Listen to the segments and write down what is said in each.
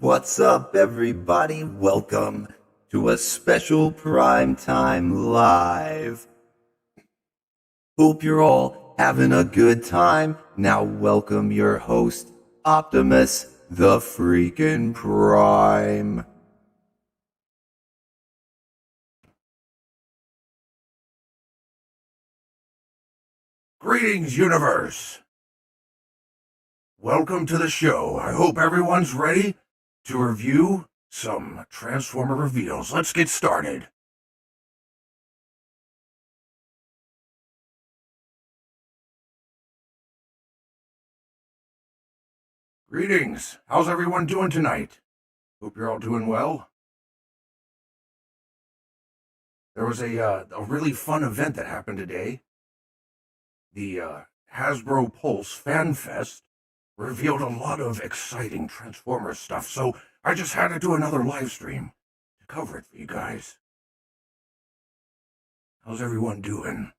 What's up, everybody? Welcome to a special Prime Time Live. Hope you're all having a good time. Now welcome your host, Optimus the Freakin Prime. Greetings, universe! Welcome to the show. I hope everyone's ready to review some Transformer reveals. Let's get started. Greetings. How's everyone doing tonight? Hope you're all doing well. There was a really fun event that happened today. The Hasbro Pulse Fan Fest revealed a lot of exciting Transformers stuff, so I just had to do another live stream to cover it for you guys. How's everyone doing?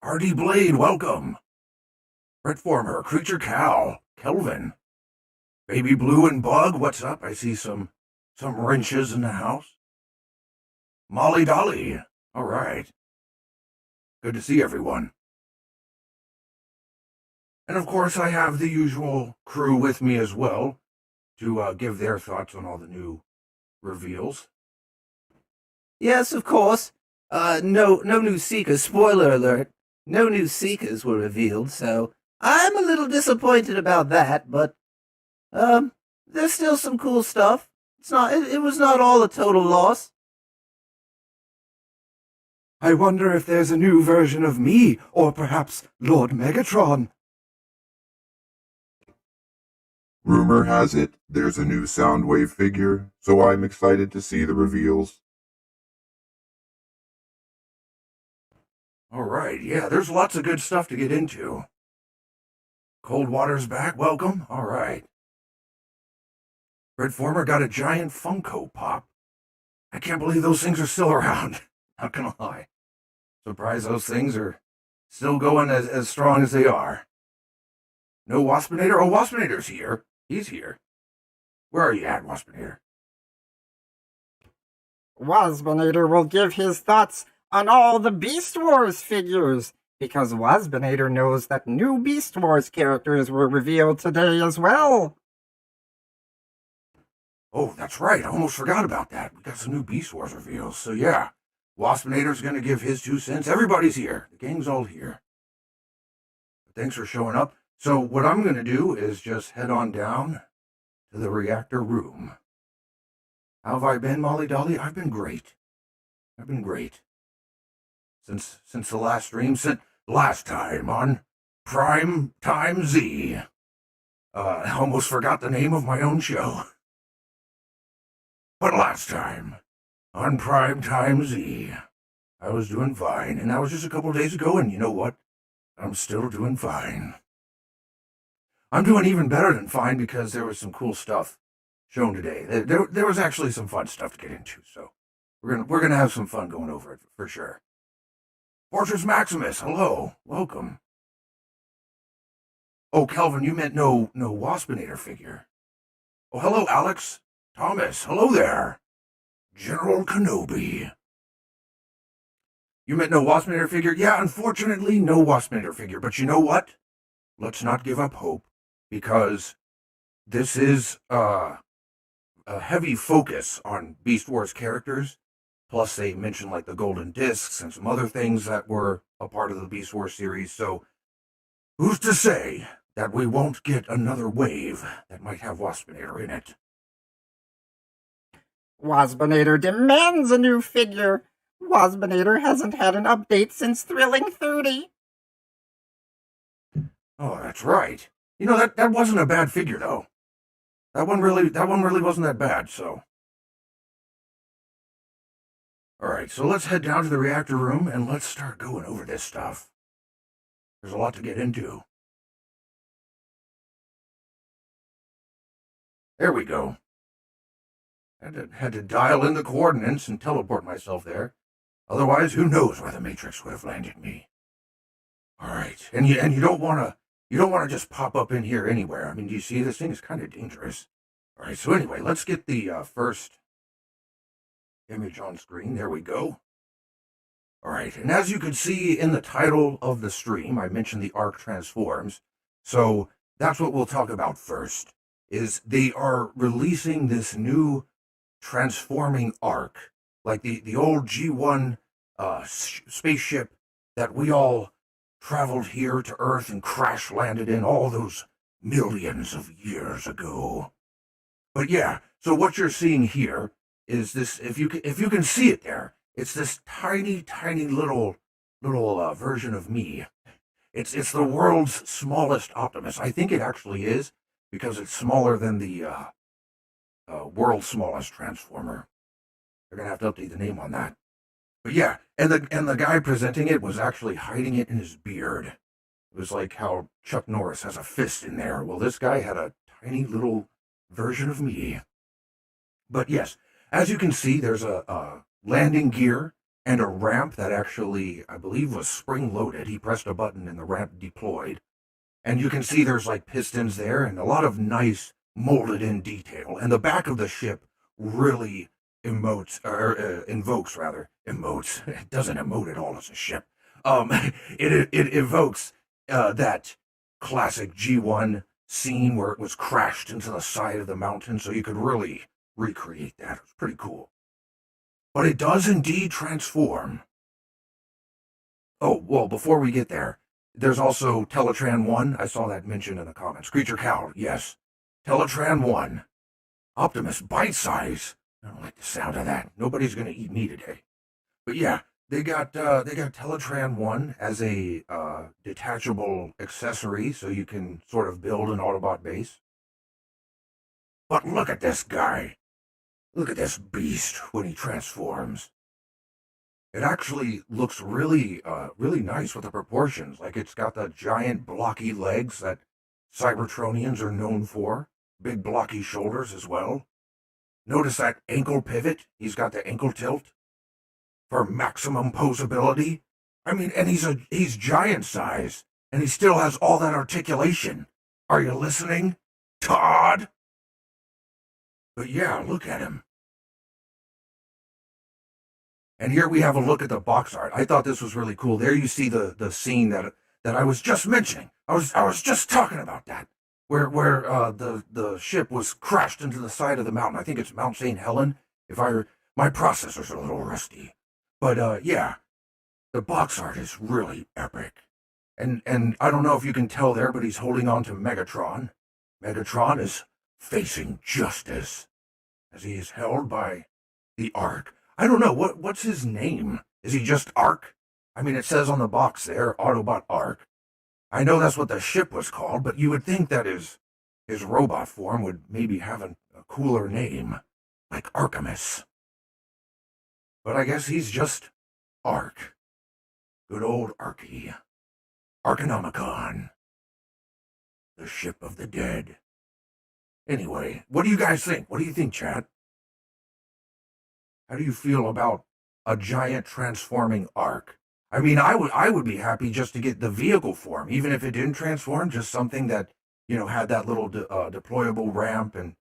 RD Blade, welcome. Redformer, Creature Cow, Kelvin, Baby Blue and Bug, what's up? I see some wrenches in the house. Molly Dolly, all right. Good to see everyone. And of course, I have the usual crew with me as well to give their thoughts on all the new reveals. Yes, of course. No new Seekers. Spoiler alert. No new Seekers were revealed, so I'm a little disappointed about that, but, there's still some cool stuff. It was not all a total loss. I wonder if there's a new version of me, or perhaps Lord Megatron. Rumor has it there's a new Soundwave figure, so I'm excited to see the reveals. All right, yeah, there's lots of good stuff to get into. Cold Water's back, welcome. All right. Redformer got a giant Funko Pop. I can't believe those things are still around. Not gonna lie. Surprised those things are still going as strong as they are. No Waspinator? Oh, Waspinator's here. He's here. Where are you at, Waspinator? Waspinator will give his thoughts on all the Beast Wars figures, because Waspinator knows that new Beast Wars characters were revealed today as well. Oh, that's right. I almost forgot about that. We got some new Beast Wars reveals. So yeah, Waspinator's going to give his 2 cents. Everybody's here. The gang's all here. Thanks for showing up. So what I'm going to do is just head on down to the reactor room. How have I been, Molly Dolly? I've been great. I've been great. Since the last stream, since last time on Prime Time Z. I almost forgot the name of my own show. But last time, on Prime Time Z, I was doing fine, and that was just a couple days ago, and you know what? I'm still doing fine. I'm doing even better than fine because there was some cool stuff shown today. There was actually some fun stuff to get into, so we're gonna have some fun going over it for sure. Fortress Maximus, hello, welcome. Oh, Kelvin, you meant no Waspinator figure. Oh, hello, Alex. Thomas, hello there. General Kenobi. You meant no Waspinator figure? Yeah, unfortunately, no Waspinator figure. But you know what? Let's not give up hope, because this is a heavy focus on Beast Wars characters. Plus, they mentioned like the Golden Discs and some other things that were a part of the Beast Wars series. So, who's to say that we won't get another wave that might have Waspinator in it? Waspinator demands a new figure. Waspinator hasn't had an update since Thrilling 30. Oh, that's right. You know, that wasn't a bad figure, though. That one really wasn't that bad, so. Alright, so let's head down to the reactor room and let's start going over this stuff. There's a lot to get into. There we go. Had to dial in the coordinates and teleport myself there. Otherwise, who knows where the Matrix would have landed me. All right, and you don't want to just pop up in here anywhere. I mean, do you see this thing is kind of dangerous? All right, so anyway, let's get the first image on screen. There we go. All right, and as you can see in the title of the stream, I mentioned the Arc transforms. So that's what we'll talk about first, is they are releasing this new transforming Arc, like the old G1 spaceship that we all traveled here to Earth and crash landed in all those millions of years ago. But yeah, so what you're seeing here is this, if you can see it there, it's this tiny little version of me. It's the world's smallest Optimus. I think it actually is, because it's smaller than the world's smallest Transformer. They're gonna have to update the name on that. But yeah, and the guy presenting it was actually hiding it in his beard. It was like how Chuck Norris has a fist in there. Well, this guy had a tiny little version of me. But yes, as you can see, there's a landing gear and a ramp that actually, I believe, was spring-loaded. He pressed a button and the ramp deployed. And you can see there's like pistons there and a lot of nice molded-in detail. And the back of the ship really invokes. It doesn't emote at all as a ship. It evokes that classic G1 scene where it was crashed into the side of the mountain, so you could really recreate that. It was pretty cool. But it does indeed transform. Oh, well, before we get there, there's also Teletran 1. I saw that mentioned in the comments. Creature Cow, yes. Teletran 1. Optimus bite size. I don't like the sound of that. Nobody's going to eat me today. But yeah, they got Teletran 1 as a detachable accessory, so you can sort of build an Autobot base. But look at this guy. Look at this beast when he transforms. It actually looks really nice with the proportions. Like, it's got the giant blocky legs that Cybertronians are known for. Big blocky shoulders as well. Notice that ankle pivot? He's got the ankle tilt for maximum posability. I mean, and he's giant size, and he still has all that articulation. Are you listening, Todd? But yeah, look at him. And here we have a look at the box art. I thought this was really cool. There you see the scene that I was just mentioning. I was just talking about that, where the ship was crashed into the side of the mountain. I think it's Mount St. Helen. My processor's a little rusty, but yeah, the box art is really epic. And I don't know if you can tell there, but he's holding on to Megatron. Megatron is facing justice as he is held by the Ark. I don't know, what's his name? Is he just Ark? I mean, it says on the box there, Autobot Ark. I know that's what the ship was called, but you would think that his robot form would maybe have a cooler name, like Artemis. But I guess he's just Ark. Good old Arky. Arkonomicon. The ship of the dead. Anyway, what do you guys think? What do you think, chat? How do you feel about a giant transforming Ark? I mean, I would be happy just to get the vehicle form, even if it didn't transform, just something that, had that little deployable ramp and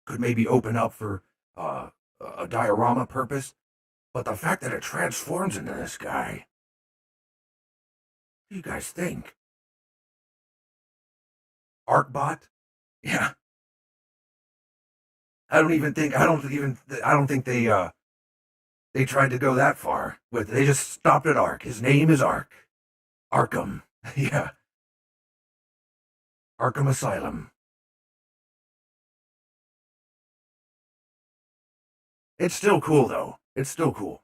could maybe open up for a diorama purpose. But the fact that it transforms into this guy, what do you guys think? Arkbot? Yeah. I don't think they tried to go that far. But they just stopped at Ark. His name is Ark. Arkham. Yeah. Arkham Asylum. It's still cool, though. It's still cool.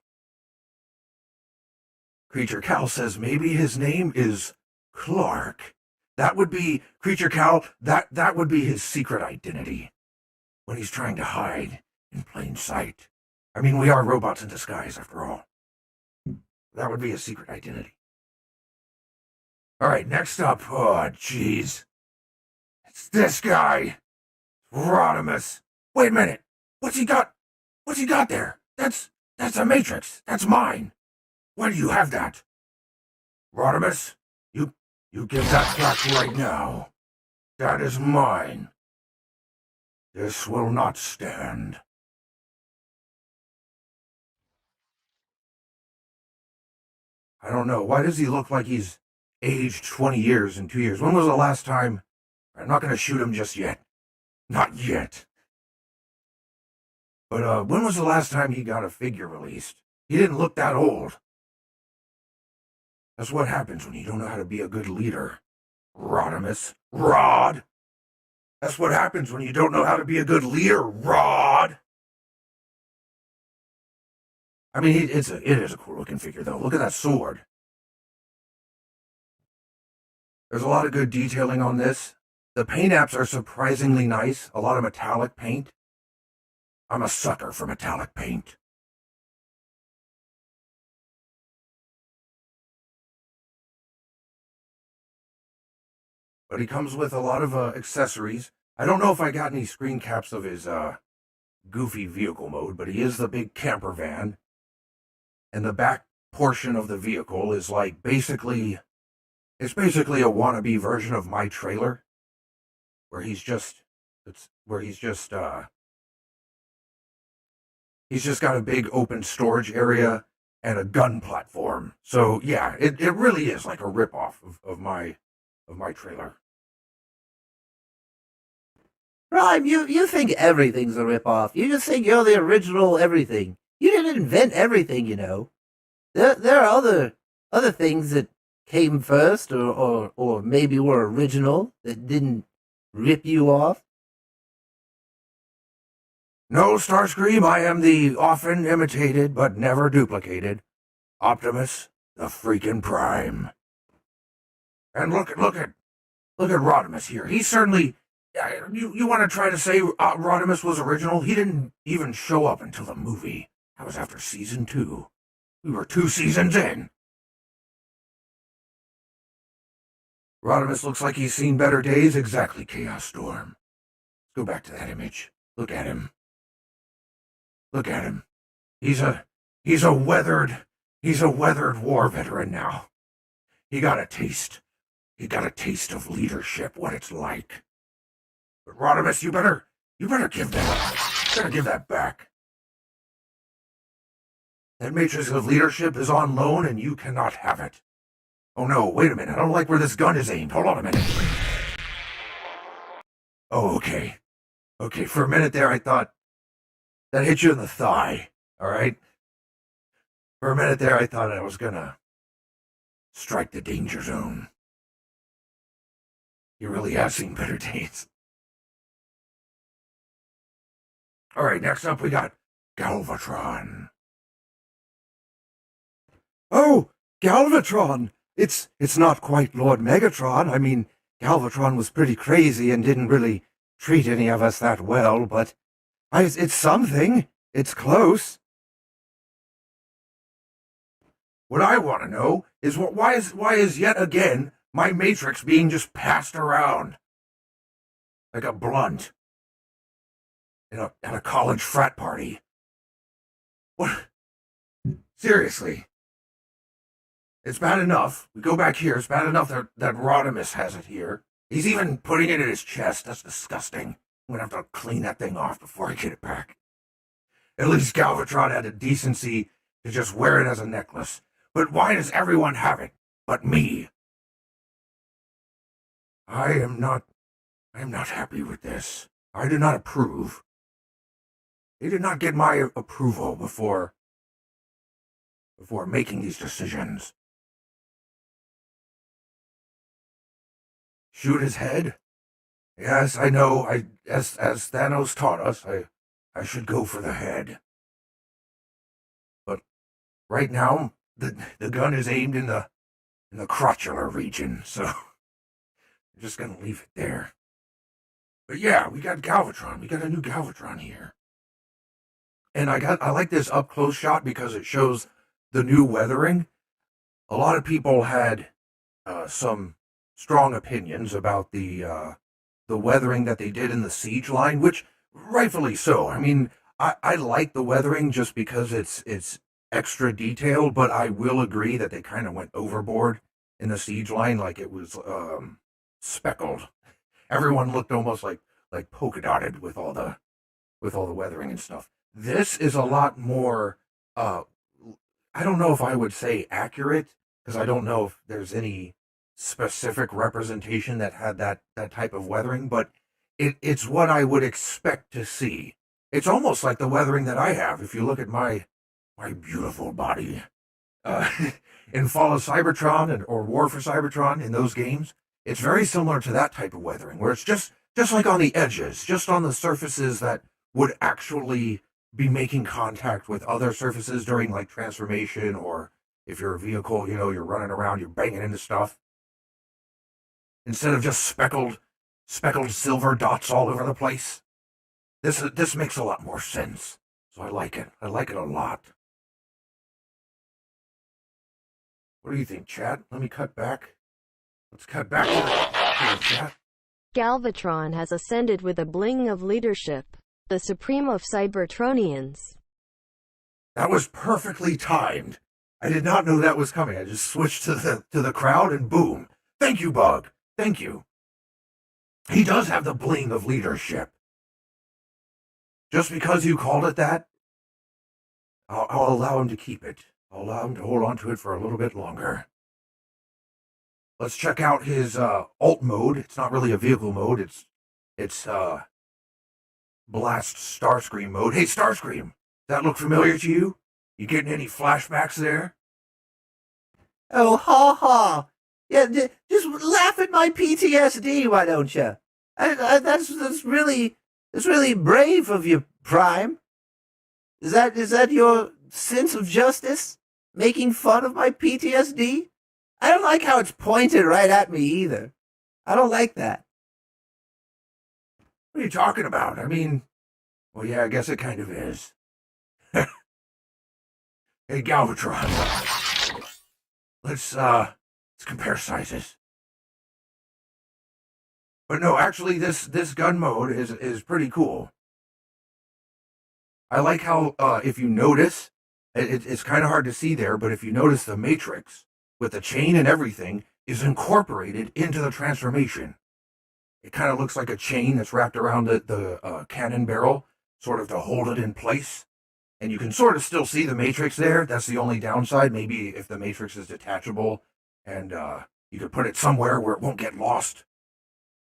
Creature Cal says maybe his name is Clark. That would be, Creature Cal, that would be his secret identity. When he's trying to hide in plain sight. I mean, we are robots in disguise, after all. That would be his secret identity. All right, next up. Oh, jeez. It's this guy. Rodimus. Wait a minute. What's he got? What's he got there? That's That's a Matrix. That's mine. Why do you have that? Rodimus, you give that back right now. That is mine. This will not stand. I don't know. Why does he look like he's aged 20 years in 2 years? When was the last time? I'm not going to shoot him just yet. Not yet. But when was the last time he got a figure released? He didn't look that old. That's what happens when you don't know how to be a good leader. Rodimus. Rod! That's what happens when you don't know how to be a good leader, Rod! I mean, it is a cool looking figure, though. Look at that sword. There's a lot of good detailing on this. The paint apps are surprisingly nice. A lot of metallic paint. I'm a sucker for metallic paint. But he comes with a lot of accessories. I don't know if I got any screen caps of his goofy vehicle mode, but he is the big camper van. And the back portion of the vehicle is like basically a wannabe version of my trailer, where he's just got a big open storage area and a gun platform. So yeah, it really is like a ripoff of my trailer. Prime, you think everything's a ripoff. You just think you're the original everything. You didn't invent everything, you know. There are other things that came first or maybe were original that didn't rip you off. No, Starscream, I am the often imitated but never duplicated Optimus the Freakin Prime. And look at Rodimus here. He's certainly. You want to try to say Rodimus was original? He didn't even show up until the movie. That was after season 2. We were 2 seasons in. Rodimus looks like he's seen better days. Exactly, Chaos Storm. Let's go back to that image. Look at him. Look at him. He's a weathered war veteran now. He got a taste of leadership, what it's like. But Rodimus, you better give that back. That matrix of leadership is on loan and you cannot have it. Oh no, wait a minute, I don't like where this gun is aimed. Hold on a minute. Oh, okay. Okay, for a minute there I thought that hit you in the thigh, alright? For a minute there I thought I was gonna strike the danger zone. You really have seen better days. Alright, next up we got Galvatron. Oh, Galvatron! It's not quite Lord Megatron. I mean, Galvatron was pretty crazy and didn't really treat any of us that well, but it's something. It's close. What I want to know is why is yet again my Matrix being just passed around like a blunt at a college frat party? What? Seriously. It's bad enough. We go back here. It's bad enough that Rodimus has it here. He's even putting it in his chest. That's disgusting. I'm going to have to clean that thing off before I get it back. At least Galvatron had the decency to just wear it as a necklace. But why does everyone have it but me? I am not happy with this. I do not approve. They did not get my approval before making these decisions. Shoot his head? Yes, I know. As Thanos taught us, I should go for the head. But right now, the gun is aimed in the crotchular region, so I'm just gonna leave it there. But yeah, we got Galvatron. We got a new Galvatron here. And I like this up close shot because it shows the new weathering. A lot of people had some strong opinions about the weathering that they did in the siege line, which rightfully so. I mean, I like the weathering just because it's extra detailed, but I will agree that they kind of went overboard in the siege line, like it was speckled. Everyone looked almost like polka dotted with all the weathering and stuff. This is a lot more I don't know if I would say accurate, because I don't know if there's any specific representation that had that type of weathering, but it's what I would expect to see. It's almost like the weathering that I have. If you look at my beautiful body uh, in Fall of Cybertron or War for Cybertron in those games, it's very similar to that type of weathering, where it's just like on the edges, just on the surfaces that would actually be making contact with other surfaces during like transformation, or if you're a vehicle, you're running around, you're banging into stuff. Instead of just speckled silver dots all over the place. This makes a lot more sense. So I like it. I like it a lot. What do you think, chat? Let me cut back. Let's cut back to the chat. Galvatron has ascended with a bling of leadership, the supreme of Cybertronians. That was perfectly timed. I did not know that was coming. I just switched to the crowd and boom. Thank you, Bug. Thank you. He does have the bling of leadership. Just because you called it that, I'll allow him to keep it. I'll allow him to hold on to it for a little bit longer. Let's check out his alt mode. It's not really a vehicle mode. It's Blast Starscream mode. Hey, Starscream, does that look familiar to you? You getting any flashbacks there? Oh, ha ha. Yeah, just laugh at my PTSD, why don't you? That's really brave of you, Prime. Is that your sense of justice? Making fun of my PTSD? I don't like how it's pointed right at me either. I don't like that. What are you talking about? I mean, well, yeah, I guess it kind of is. Hey, Galvatron. Let's compare sizes. But no, actually, this gun mode is pretty cool. I like how, if you notice, it's kind of hard to see there, but if you notice, the Matrix, with the chain and everything, is incorporated into the transformation. It kind of looks like a chain that's wrapped around the cannon barrel, sort of to hold it in place. And you can sort of still see the Matrix there. That's the only downside. Maybe if the Matrix is detachable and you could put it somewhere where it won't get lost.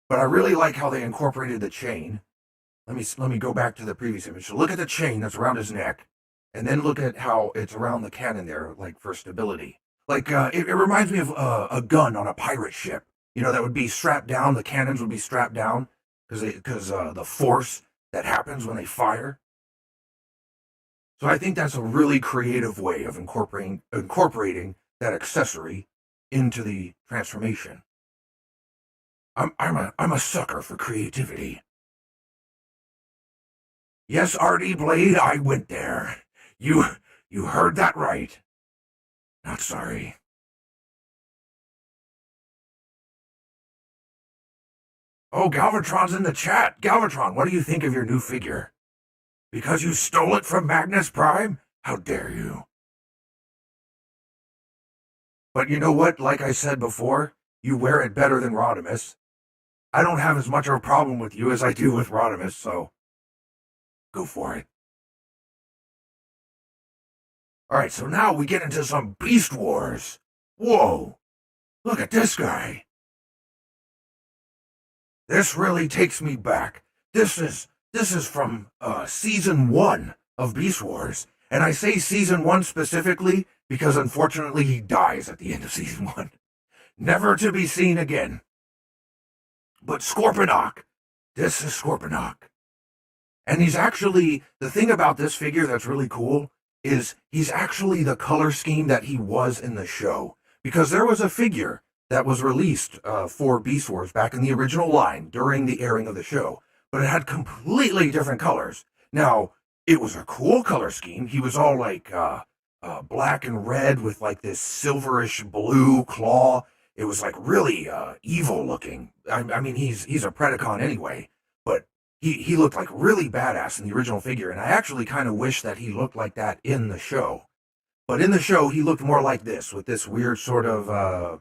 But I really like how they incorporated the chain. Let me go back to the previous image. So look at the chain that's around his neck, and then look at how it's around the cannon there, like for stability. Like it reminds me of a gun on a pirate ship. That would be strapped down. The cannons would be strapped down because the force that happens when they fire. So I think that's a really creative way of incorporating that accessory into the transformation. I'm a sucker for creativity. Yes, RD Blade, I went there. You heard that right. Not sorry. Oh, Galvatron's in the chat. Galvatron, what do you think of your new figure? Because you stole it from Magnus Prime? How dare you? But you know what? Like I said before, you wear it better than Rodimus. I don't have as much of a problem with you as I do with Rodimus, so go for it. Alright, so now we get into some Beast Wars. Whoa! Look at this guy. This really takes me back. This is from season 1 of Beast Wars. And I say season 1 specifically because unfortunately he dies at the end of season 1. Never to be seen again. But Scorponok. This is Scorponok. And he's actually, the thing about this figure that's really cool is he's actually the color scheme that he was in the show. Because there was a figure that was released for Beast Wars back in the original line during the airing of the show. But it had completely different colors. Now, it was a cool color scheme. He was all like black and red with like this silverish blue claw. It was like really evil looking. I mean, he's a Predacon anyway. But he looked like really badass in the original figure, and I actually kind of wish that he looked like that in the show. But in the show, he looked more like this, with this weird sort of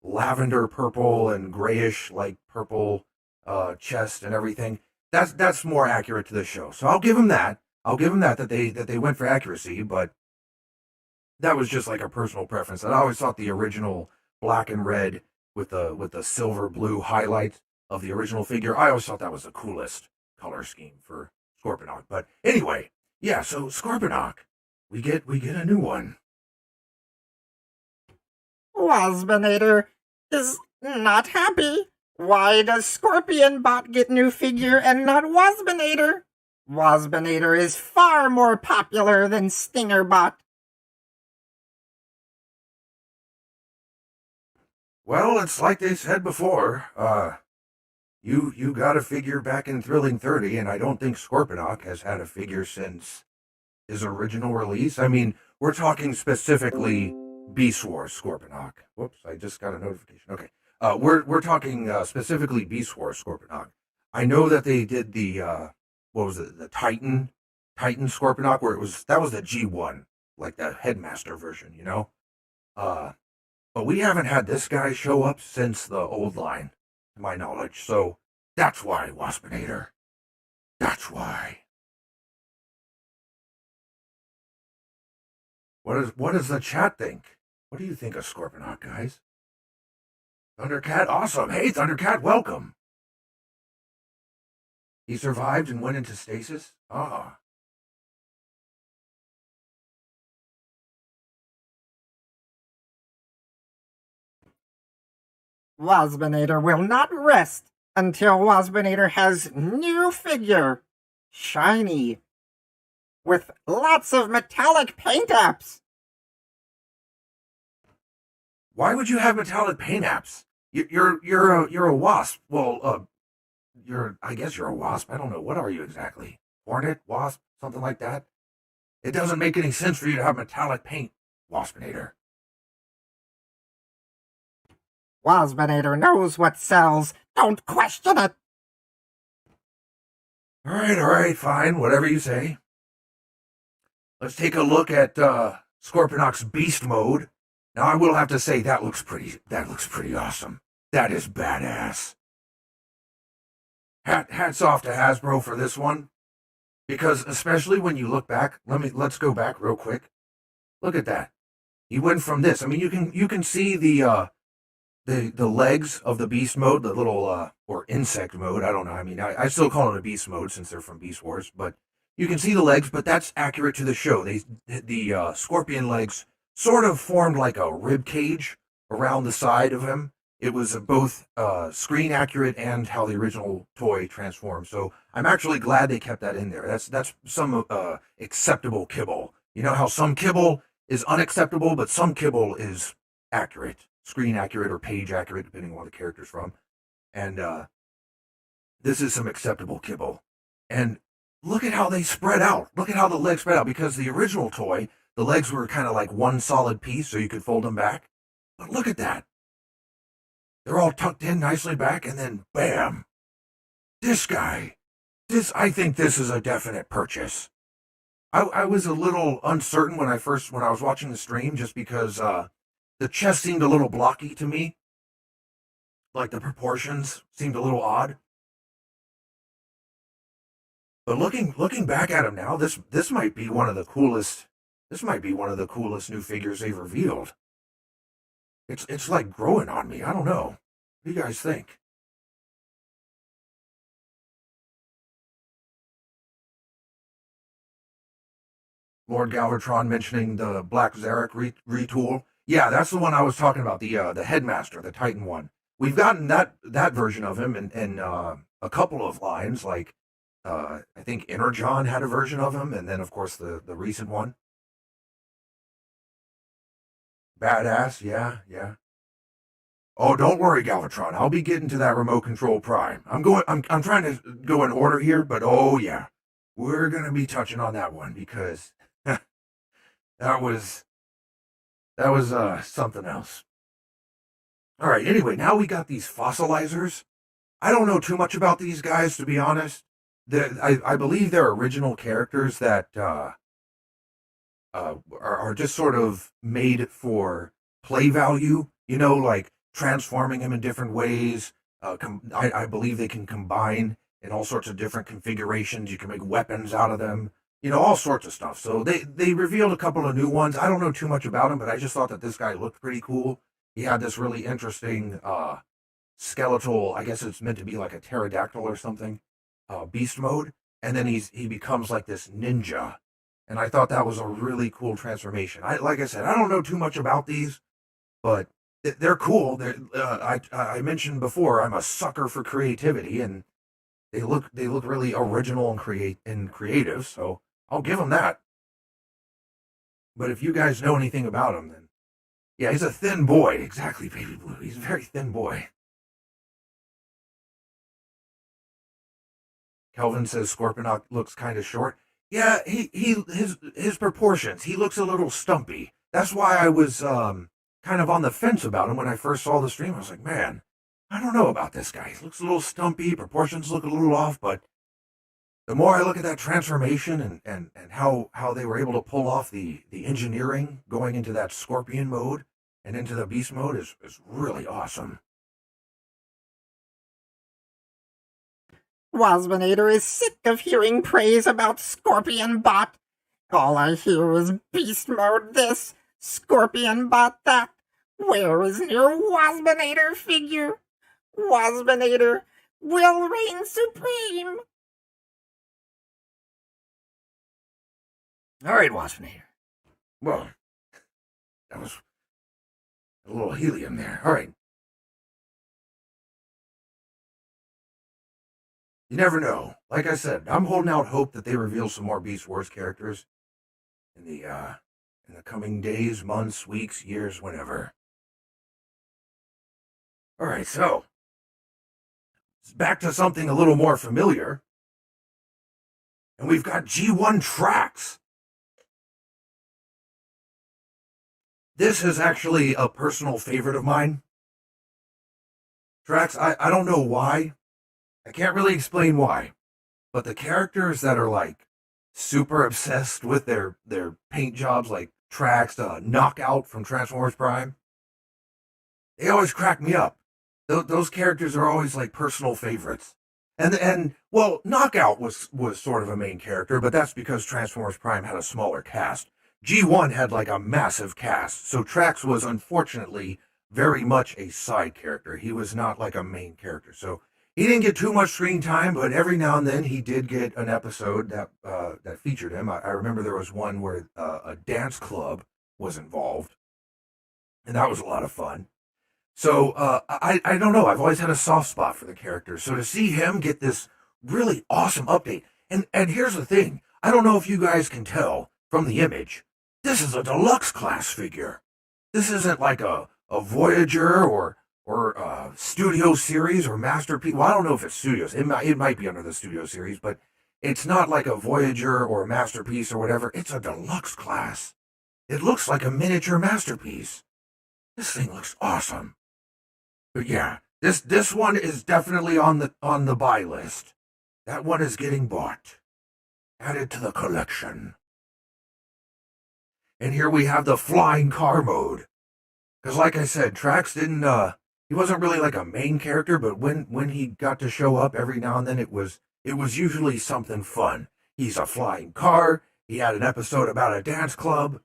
lavender purple and grayish like purple chest and everything. That's more accurate to the show. So I'll give him that. I'll give him that they went for accuracy, but that was just like a personal preference. I always thought the original black and red with the silver blue highlights of the original figure, I always thought that was the coolest color scheme for Scorponok. But anyway, yeah, so Scorponok, we get a new one. Waspinator is not happy. Why does Scorpion Bot get new figure and not Waspinator? Waspinator is far more popular than Stinger Bot. Well, it's like they said before. You got a figure back in Thrilling 30, and I don't think Scorponok has had a figure since his original release. I mean, we're talking specifically Beast Wars Scorponok. Whoops, I just got a notification. Okay. We're talking specifically Beast Wars Scorponok. I know that they did the what was it, the Titan Scorponok, where that was the G1, like the Headmaster version, you know? But we haven't had this guy show up since the old line, to my knowledge. So that's why, Waspinator. That's why. What does the chat think? What do you think of Scorponok, guys? Thundercat, awesome. Hey, Thundercat, welcome. He survived and went into stasis? Ah. Waspinator will not rest until Waspinator has new figure. Shiny. With lots of metallic paint apps. Why would you have metallic paint apps? You're a wasp. Well, I guess you're a wasp. I don't know. What are you exactly? Hornet? Wasp? Something like that? It doesn't make any sense for you to have metallic paint, Waspinator. Waspinator knows what sells. Don't question it. All right, fine. Whatever you say. Let's take a look at Scorponok's Beast Mode. Now, I will have to say that looks pretty awesome. That is badass. Hats off to Hasbro for this one, because especially when you look back, let's go back real quick. Look at that. He went from this. I mean, you can see the legs of the Beast Mode, the little or Insect Mode. I don't know. I mean, I still call it a Beast Mode since they're from Beast Wars, but you can see the legs. But that's accurate to the show. The Scorpion legs sort of formed like a rib cage around the side of him. It was both screen accurate and how the original toy transformed. So I'm actually glad they kept that in there. That's some acceptable kibble. You know how some kibble is unacceptable, but some kibble is accurate, screen accurate or page accurate, depending on what the character's from. And this is some acceptable kibble. And look at how they spread out. Look at how the legs spread out, because the original toy, the legs were kind of like one solid piece, so you could fold them back. But look at that. They're all tucked in nicely back, and then bam. This guy. I think this is a definite purchase. I was a little uncertain when I was watching the stream, just because the chest seemed a little blocky to me. Like the proportions seemed a little odd. But looking back at him now, this might be one of the coolest. This might be one of the coolest new figures they've revealed. It's like growing on me. I don't know. What do you guys think? Lord Galvatron mentioning the Black Zarek retool. Yeah, that's the one I was talking about. The Headmaster, the Titan one. We've gotten that version of him in a couple of lines. Like I think Energon had a version of him, and then of course the recent one. Badass, yeah. Oh, don't worry, Galvatron. I'll be getting to that remote control Prime. I'm trying to go in order here, but oh yeah, we're gonna be touching on that one, because that was something else. All right. Anyway, now we got these fossilizers. I don't know too much about these guys, to be honest. I believe they're original characters that are just sort of made for play value, like transforming them in different ways. I believe they can combine in all sorts of different configurations. You can make weapons out of them, all sorts of stuff. So they revealed a couple of new ones. I don't know too much about him, but I just thought that this guy looked pretty cool. He had this really interesting skeletal, I guess it's meant to be like a pterodactyl or something, beast mode. And then he becomes like this ninja. And I thought that was a really cool transformation. Like I said, I don't know too much about these, but they're cool. I mentioned before, I'm a sucker for creativity, and they look really original and creative. So I'll give them that. But if you guys know anything about him, then yeah, he's a thin boy. Exactly, Baby Blue. He's a very thin boy. Kelvin says Scorponok looks kind of short. Yeah, his proportions. He looks a little stumpy. That's why I was kind of on the fence about him when I first saw the stream. I was like, man, I don't know about this guy. He looks a little stumpy. Proportions look a little off. But the more I look at that transformation and how they were able to pull off the engineering going into that scorpion mode and into the beast mode is really awesome. Wasminator is sick of hearing praise about Scorpion Bot. All I hear is Beast Mode this, Scorpion Bot that. Where is your Wasminator figure? Wasminator will reign supreme. All right, Wasminator. Well, that was a little helium there. All right. You never know. Like I said, I'm holding out hope that they reveal some more Beast Wars characters in the coming days, months, weeks, years, whenever. All right, so back to something a little more familiar. And we've got G1 Tracks. This is actually a personal favorite of mine. Tracks, I don't know why. I can't really explain why, but the characters that are like super obsessed with their paint jobs, like Trax, Knockout from Transformers Prime, they always crack me up. Those characters are always like personal favorites. And well, Knockout was sort of a main character, but that's because Transformers Prime had a smaller cast. G1 had like a massive cast, so Trax was unfortunately very much a side character. He was not like a main character, so he didn't get too much screen time, but every now and then he did get an episode that featured him. I remember there was one where a dance club was involved, and that was a lot of fun. So I don't know. I've always had a soft spot for the character. So to see him get this really awesome update, and here's the thing. I don't know if you guys can tell from the image. This is a deluxe class figure. This isn't like a Voyager or Studio Series or Masterpiece. Well, I don't know if it's Studios. It might be under the Studio Series, but it's not like a Voyager or a Masterpiece or whatever. It's a deluxe class. It looks like a miniature Masterpiece. This thing looks awesome. But yeah, this one is definitely on the buy list. That one is getting bought. Added to the collection. And here we have the flying car mode. Because like I said, Trax didn't he wasn't really like a main character, but when he got to show up every now and then, it was usually something fun. He's a flying car. He had an episode about a dance club.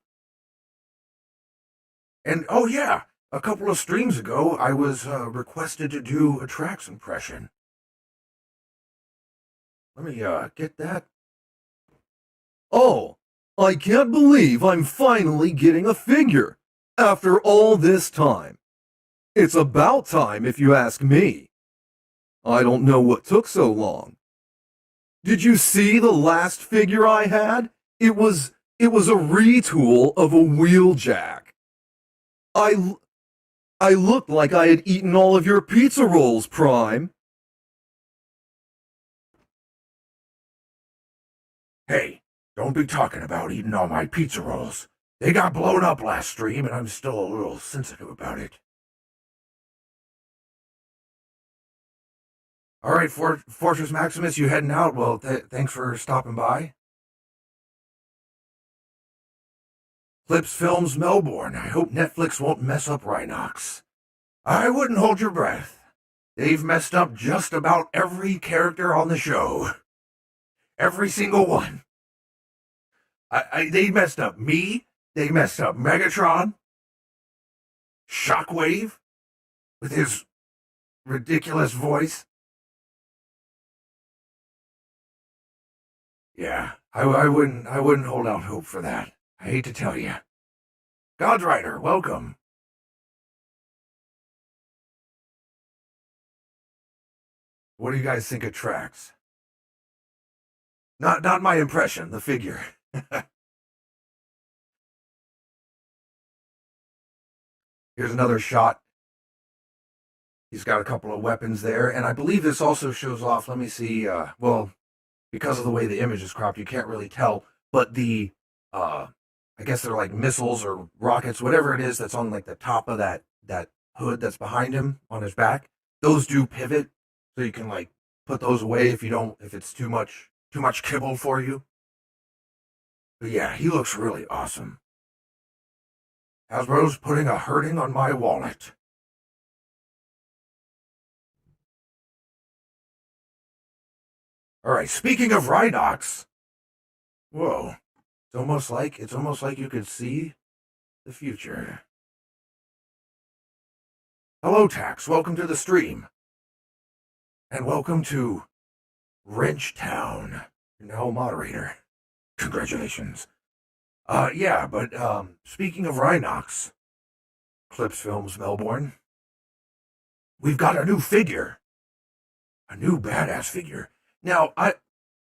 And oh yeah, a couple of streams ago, I was requested to do a Trax impression. Let me get that. Oh, I can't believe I'm finally getting a figure after all this time. It's about time, if you ask me. I don't know what took so long. Did you see the last figure I had? It was a retool of a wheeljack. I looked like I had eaten all of your pizza rolls, Prime. Hey, don't be talking about eating all my pizza rolls. They got blown up last stream, and I'm still a little sensitive about it. All right, Fortress Maximus, you heading out? Well, thanks for stopping by. Clips Films Melbourne. I hope Netflix won't mess up Rhinox. I wouldn't hold your breath. They've messed up just about every character on the show. Every single one. They messed up me. They messed up Megatron. Shockwave with his ridiculous voice. Yeah, I wouldn't hold out hope for that. I hate to tell you. God's Rider, welcome. What do you guys think of Trax? Not my impression, the figure. Here's another shot. He's got a couple of weapons there, and I believe this also shows off, let me see, well, because of the way the image is cropped, you can't really tell, but the, I guess they're like missiles or rockets, whatever it is that's on like the top of that hood that's behind him on his back, those do pivot, so you can like put those away if it's too much kibble for you. But yeah, he looks really awesome. Hasbro's putting a hurting on my wallet. All right, speaking of Rhinox, whoa, it's almost like you could see the future. Hello, Tax. Welcome to the stream, and welcome to Wrench Town. You're now a moderator. Congratulations. Yeah, but speaking of Rhinox, Clips Films Melbourne, we've got a new figure, a new badass figure. Now,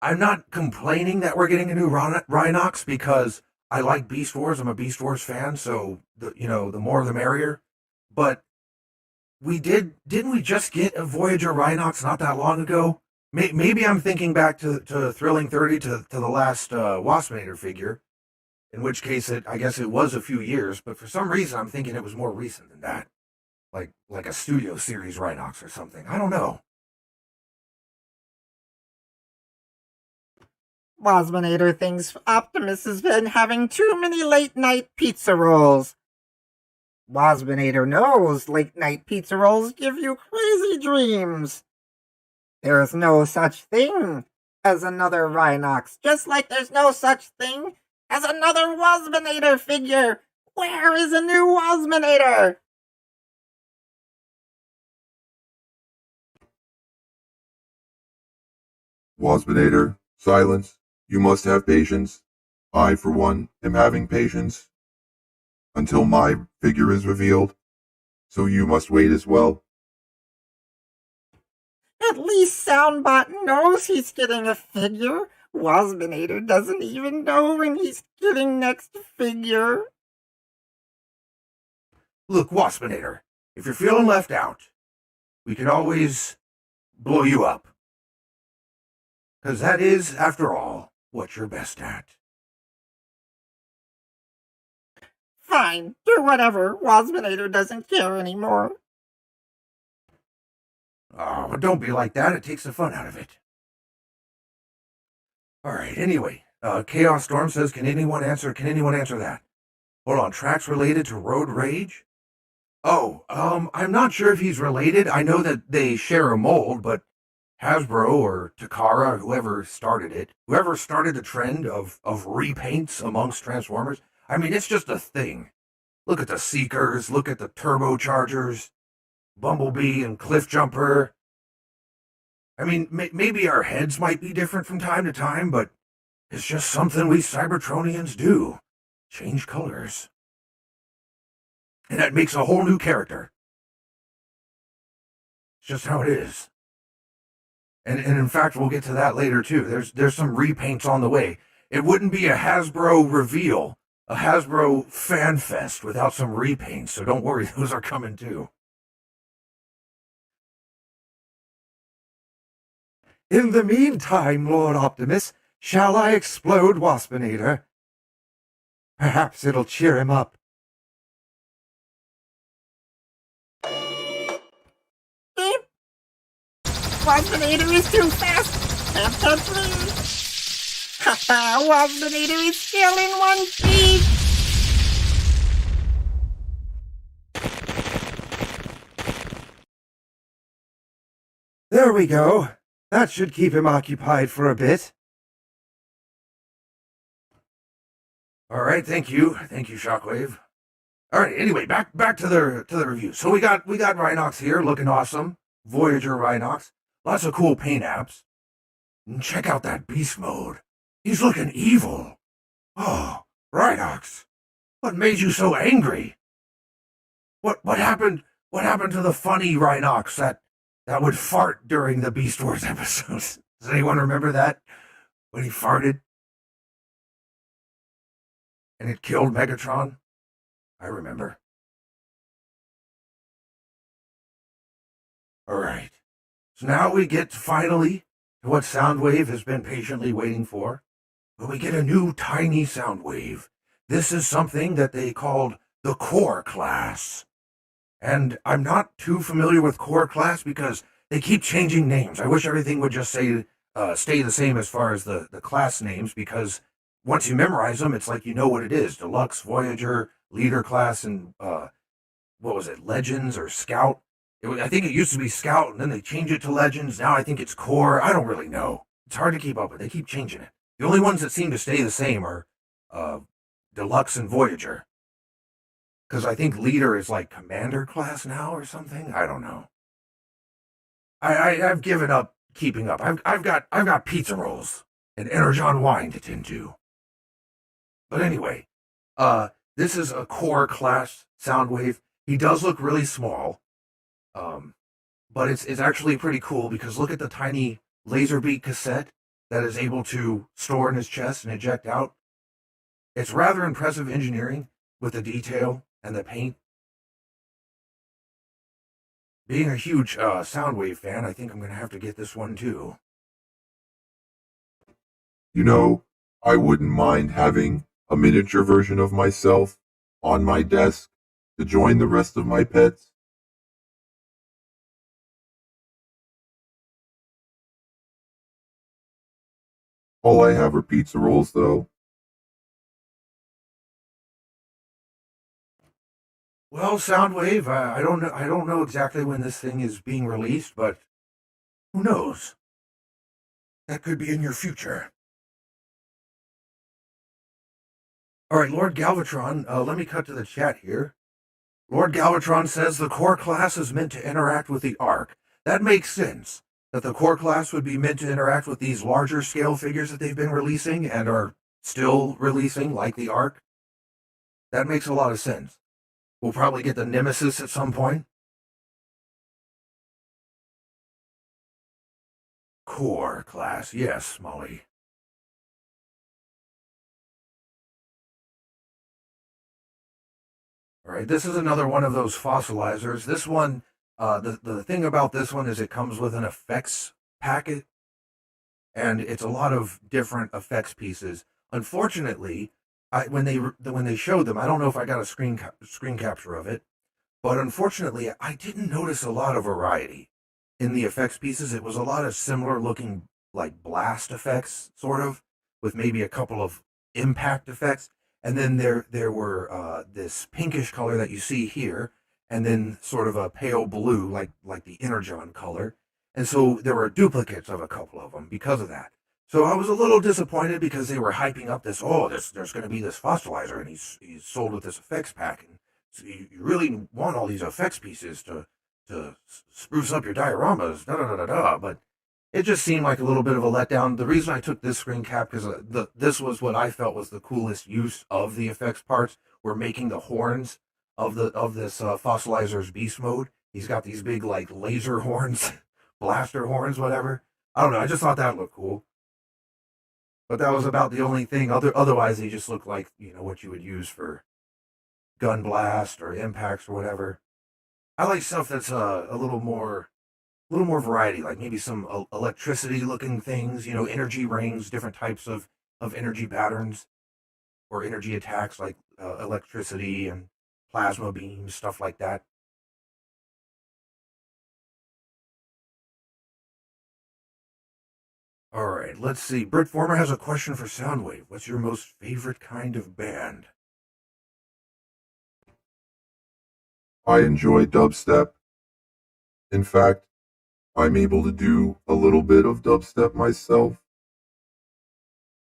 I'm not complaining that we're getting a new Rhinox because I like Beast Wars. I'm a Beast Wars fan, so the more the merrier. But didn't we just get a Voyager Rhinox not that long ago? Maybe I'm thinking back to Thrilling 30 to the last Waspinator figure, in which case I guess it was a few years. But for some reason, I'm thinking it was more recent than that, like a Studio Series Rhinox or something. I don't know. Waspinator thinks Optimus has been having too many late-night pizza rolls. Waspinator knows late-night pizza rolls give you crazy dreams. There's no such thing as another Rhinox, just like there's no such thing as another Waspinator figure. Where is a new Waspinator? Waspinator, silence. You must have patience. I, for one, am having patience until my figure is revealed, so you must wait as well. At least Soundbot knows he's getting a figure. Waspinator doesn't even know when he's getting next figure. Look, Waspinator, if you're feeling left out, we can always blow you up. Because that is, after all, what you're best at. Fine, do whatever. Waspinator doesn't care anymore. Oh, but don't be like that. It takes the fun out of it. All right, anyway, Chaos Storm says, can anyone answer that? Hold on, tracks related to Road Rage? Oh, I'm not sure if he's related. I know that they share a mold, but Hasbro or Takara, whoever started the trend of repaints amongst Transformers, I mean, it's just a thing. Look at the Seekers, look at the Turbochargers, Bumblebee and Cliffjumper. I mean, maybe our heads might be different from time to time, but it's just something we Cybertronians do. Change colors. And that makes a whole new character. It's just how it is. And in fact, we'll get to that later too. There's some repaints on the way. It wouldn't be a Hasbro reveal, a Hasbro fan fest without some repaints, so don't worry, those are coming too. In the meantime, Lord Optimus, shall I explode Waspinator? Perhaps it'll cheer him up. Beep. Waspinator is too fast. Can't catch me. Haha, Waspinator is still in one piece. There we go. That should keep him occupied for a bit. All right, thank you, Shockwave. All right, anyway, back to the review. So we got Rhinox here, looking awesome. Voyager Rhinox, lots of cool paint apps. And check out that beast mode. He's looking evil. Oh, Rhinox, what made you so angry? What happened? What happened to the funny Rhinox that would fart during the Beast Wars episodes? Does anyone remember that? When he farted? And it killed Megatron? I remember. Alright. So now we get finally to what Soundwave has been patiently waiting for. But we get a new tiny Soundwave. This is something that they called the Core Class. And I'm not too familiar with Core Class because they keep changing names. I wish everything would just stay the same as far as the class names, because once you memorize them, it's like you know what it is. Deluxe, Voyager, Leader Class, and what was it, Legends or Scout? I think it used to be Scout, and then they changed it to Legends. Now I think it's Core. I don't really know. It's hard to keep up with. They keep changing it. The only ones that seem to stay the same are Deluxe and Voyager. Because I think Leader is like Commander Class now or something. I don't know. I've given up keeping up. I've got pizza rolls and Energon wine to tend to. But anyway, this is a Core Class Soundwave. He does look really small, but it's actually pretty cool because look at the tiny Laserbeak cassette that is able to store in his chest and eject out. It's rather impressive engineering with the detail and the paint. Being a huge Soundwave fan, I think I'm going to have to get this one too. You know, I wouldn't mind having a miniature version of myself on my desk to join the rest of my pets. All I have are pizza rolls, though. Well, Soundwave, I don't know exactly when this thing is being released, but who knows? That could be in your future. All right, Lord Galvatron, let me cut to the chat here. Lord Galvatron says the Core Class is meant to interact with the Ark. That makes sense, that the Core Class would be meant to interact with these larger scale figures that they've been releasing and are still releasing, like the Ark. That makes a lot of sense. We'll probably get the Nemesis at some point. Core Class, yes, Molly. All right, this is another one of those fossilizers. This one, the thing about this one is it comes with an effects packet, and it's a lot of different effects pieces. Unfortunately, when they showed them, I don't know if I got a screen capture of it, but unfortunately, I didn't notice a lot of variety in the effects pieces. It was a lot of similar looking, like blast effects, sort of, with maybe a couple of impact effects. And then there were this pinkish color that you see here, and then sort of a pale blue, like the Energon color. And so there were duplicates of a couple of them because of that. So I was a little disappointed because they were hyping up this, there's going to be this fossilizer, and he's sold with this effects pack. And so you really want all these effects pieces to spruce up your dioramas, But it just seemed like a little bit of a letdown. The reason I took this screen cap because this was what I felt was the coolest use of the effects parts. We're making the horns of this fossilizer's beast mode. He's got these big like laser horns, blaster horns, whatever. I don't know. I just thought that looked cool. But that was about the only thing. Otherwise, they just look like what you would use for gun blast or impacts or whatever. I like stuff that's a little more variety, like maybe some electricity looking things, energy rings, different types of energy patterns or energy attacks like electricity and plasma beams, stuff like that. All right, let's see. Britt Former has a question for Soundwave. What's your most favorite kind of band? I enjoy dubstep. In fact, I'm able to do a little bit of dubstep myself.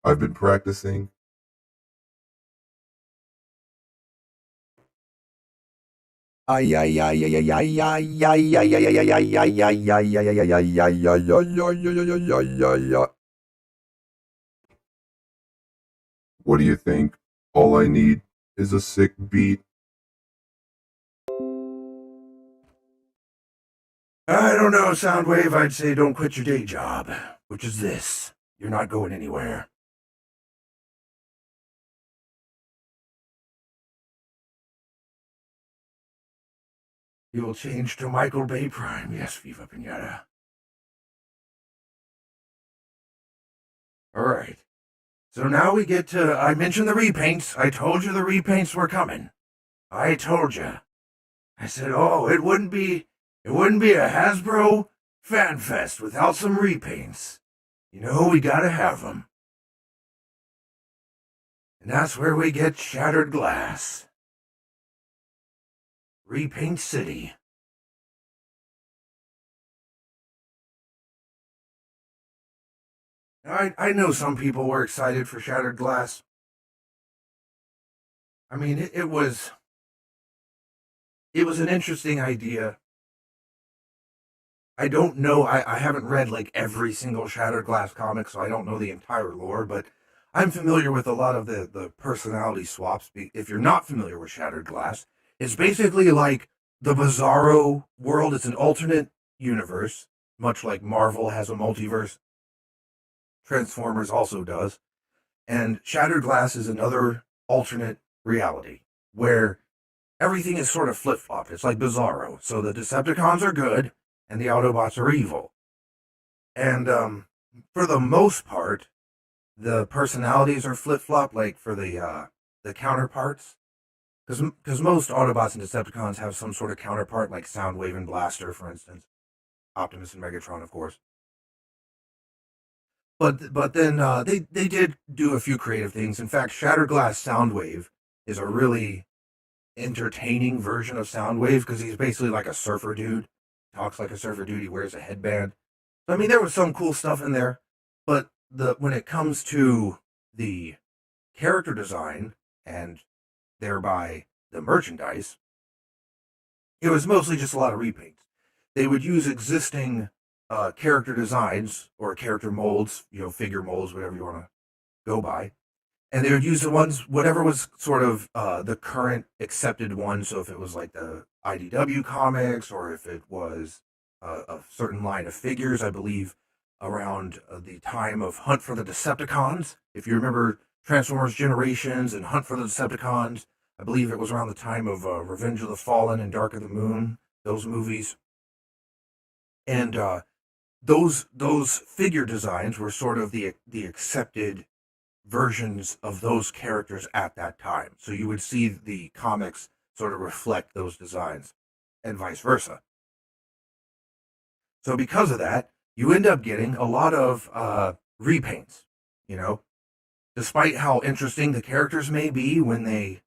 I've been practicing. What do you think? All I need is a sick beat. I don't know, Soundwave. I'd say don't quit your day job, which is this. You're not going anywhere. You will change to Michael Bay Prime. Yes, Viva Pinata. All right. So now we get to, I mentioned the repaints. I told you the repaints were coming. I told you. I said, oh, it wouldn't be a Hasbro Fan Fest without some repaints. You know, we gotta have them. And that's where we get Shattered Glass. Repaint City. I know some people were excited for Shattered Glass. I mean, it was an interesting idea. I don't know, I haven't read like every single Shattered Glass comic, so I don't know the entire lore, but I'm familiar with a lot of the personality swaps. If you're not familiar with Shattered Glass, it's basically like the Bizarro world. It's an alternate universe, much like Marvel has a multiverse. Transformers also does. And Shattered Glass is another alternate reality where everything is sort of flip-flopped. It's like Bizarro. So the Decepticons are good and the Autobots are evil. And for the most part, the personalities are flip-flopped, like for the counterparts. Because most Autobots and Decepticons have some sort of counterpart, like Soundwave and Blaster, for instance. Optimus and Megatron, of course. But then they did do a few creative things. In fact, Shattered Glass Soundwave is a really entertaining version of Soundwave because he's basically like a surfer dude. Talks like a surfer dude. He wears a headband. So, I mean, there was some cool stuff in there. But when it comes to the character design and thereby the merchandise, it was mostly just a lot of repaints. They would use existing character designs or character molds, figure molds, whatever you want to go by. And they would use the ones, whatever was sort of the current accepted one. So if it was like the IDW comics or if it was a certain line of figures, I believe around the time of Hunt for the Decepticons. If you remember Transformers Generations and Hunt for the Decepticons, I believe it was around the time of Revenge of the Fallen and Dark of the Moon, those movies. And those figure designs were sort of the accepted versions of those characters at that time. So you would see the comics sort of reflect those designs and vice versa. So because of that, you end up getting a lot of repaints, despite how interesting the characters may be when they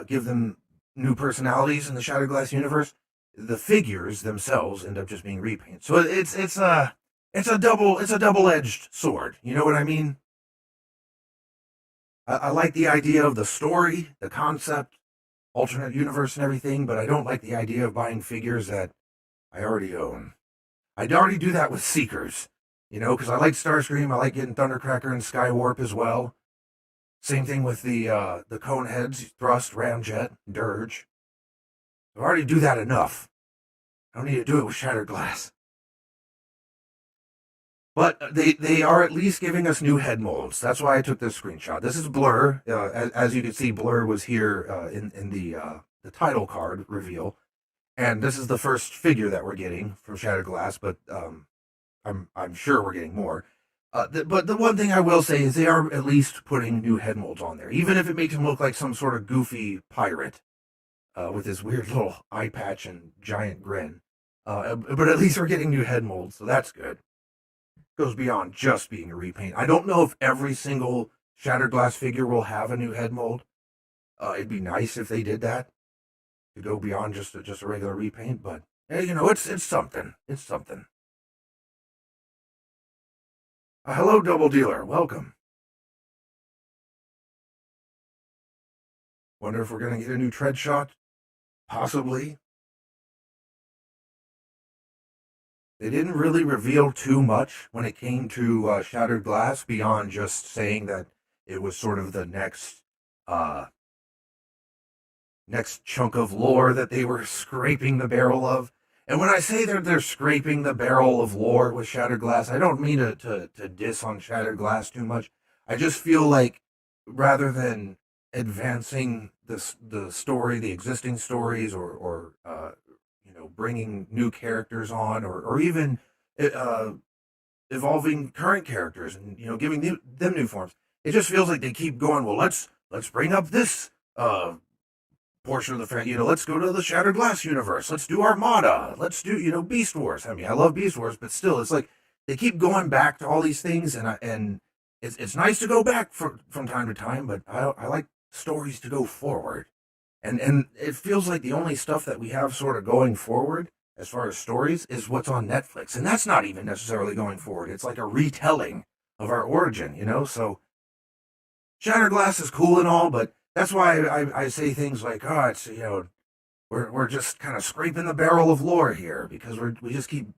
give them new personalities in the Shattered Glass universe, the figures themselves end up just being repaints. So it's a double-edged sword. You know what I mean? I like the idea of the story, the concept, alternate universe and everything, but I don't like the idea of buying figures that I already own. I'd already do that with Seekers, because I like Starscream, I like getting Thundercracker and Skywarp as well. Same thing with the Coneheads, Thrust, Ramjet, Dirge. I already do that enough. I don't need to do it with Shattered Glass. But they are at least giving us new head molds. That's why I took this screenshot. This is Blur. As you can see, Blur was here in the title card reveal. And this is the first figure that we're getting from Shattered Glass, but I'm sure we're getting more. But the one thing I will say is they are at least putting new head molds on there, even if it makes him look like some sort of goofy pirate with his weird little eye patch and giant grin. But at least we're getting new head molds, so that's good. goes beyond just being a repaint. I don't know if every single Shattered Glass figure will have a new head mold. It'd be nice if they did that to go beyond just a regular repaint, but you know, it's something. It's something. Hello, Double Dealer. Welcome. Wonder if we're gonna get a new tread shot. Possibly. They didn't really reveal too much when it came to Shattered Glass beyond just saying that it was sort of the next chunk of lore that they were scraping the barrel of. And when I say they're scraping the barrel of lore with Shattered Glass, I don't mean to diss on Shattered Glass too much. I just feel like rather than advancing the story, the existing stories, or you know, bringing new characters on, or even evolving current characters and, you know, giving them new forms, it just feels like they keep going, well, let's bring up this portion of the franchise. You know, let's go to the Shattered Glass universe. Let's do Armada. Let's do, you know, Beast Wars. I mean, I love Beast Wars, but still, it's like they keep going back to all these things, and it's nice to go back from time to time, but I like stories to go forward, and it feels like the only stuff that we have sort of going forward as far as stories is what's on Netflix, and that's not even necessarily going forward. It's like a retelling of our origin, you know. So Shattered Glass is cool and all, but that's why I say things like, oh, it's, you know, we're just kind of scraping the barrel of lore here, because we just keep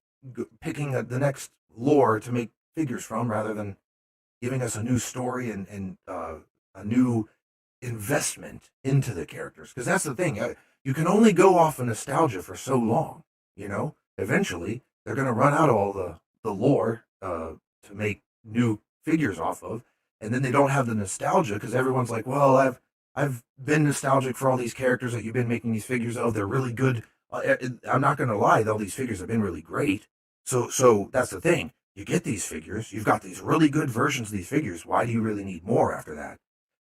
picking the next lore to make figures from, rather than giving us a new story and a new investment into the characters. Because that's the thing, you can only go off of nostalgia for so long, you know. Eventually they're going to run out of all the lore to make new figures off of, and then they don't have the nostalgia, because everyone's like, well, I've been nostalgic for all these characters that you've been making these figures of. They're really good. I'm not going to lie, though, these figures have been really great. So that's the thing. You get these figures, you've got these really good versions of these figures. Why do you really need more after that?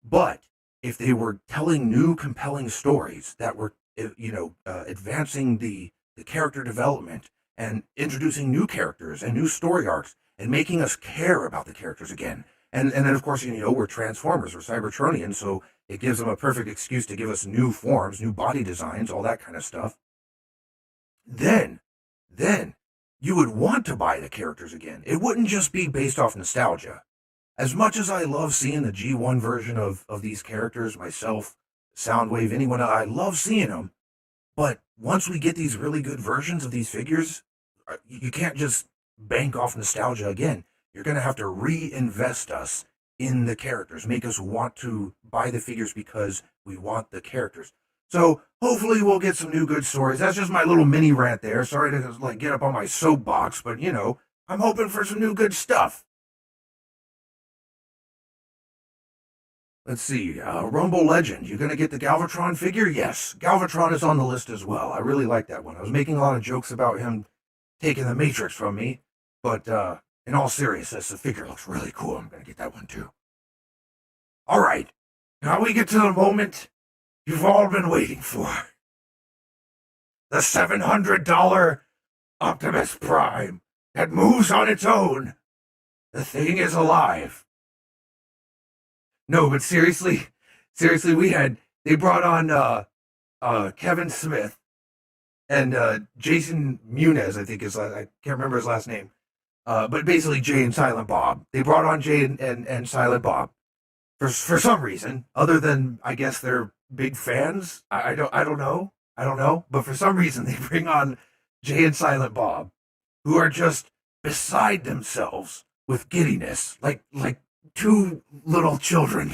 But if they were telling new, compelling stories that were, you know, advancing the character development and introducing new characters and new story arcs and making us care about the characters again. And then, of course, you know, we're Transformers, we're Cybertronians, so it gives them a perfect excuse to give us new forms, new body designs, all that kind of stuff. Then you would want to buy the characters again. It wouldn't just be based off nostalgia. As much as I love seeing the G1 version of these characters, myself, Soundwave, anyone, I love seeing them. But once we get these really good versions of these figures, you can't just bank off nostalgia again. You're going to have to reinvest us in the characters, make us want to buy the figures because we want the characters. So hopefully we'll get some new good stories. That's just my little mini rant there. Sorry to like get up on my soapbox, but you know, I'm hoping for some new good stuff. Let's see, Rumble Legend. You going to get the Galvatron figure? Yes, Galvatron is on the list as well. I really like that one. I was making a lot of jokes about him taking the Matrix from me, but in all seriousness, the figure looks really cool. I'm going to get that one too. All right, now we get to the moment you've all been waiting for. The $700 Optimus Prime that moves on its own. The thing is alive. No, but seriously, they brought on Kevin Smith and Jason Munez, I think I can't remember his last name. But basically Jay and Silent Bob. They brought on Jay and Silent Bob for some reason, other than I guess they're big fans. I don't know. But for some reason they bring on Jay and Silent Bob, who are just beside themselves with giddiness, like two little children.